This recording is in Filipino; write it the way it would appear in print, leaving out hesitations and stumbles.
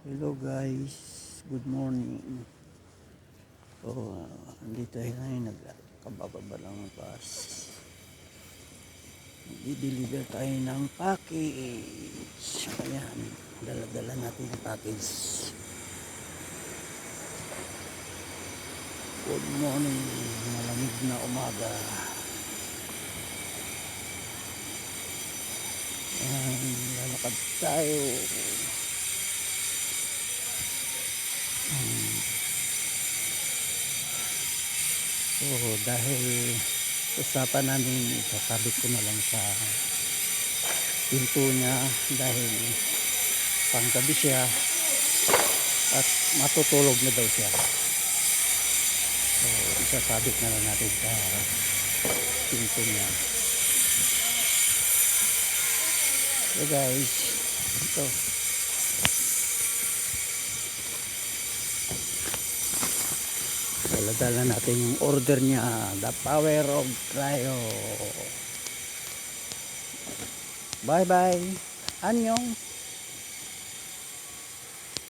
Hello guys, good morning. So, andito tayo nagkabababa lang ng bus. Di-deliver tayo ng package. Ayan, dala-dala natin yung package. Good morning, malamig na umaga. Ayan, lalakad tayo. So, dahil usapan namin, isasabit ko na lang sa pinto niya dahil panggabi siya at matutulog na daw siya. So, isasabit na lang natin sa pinto niya. So guys, ito. Dala-dala natin yung order niya, the power of cryo. Bye bye, anyong.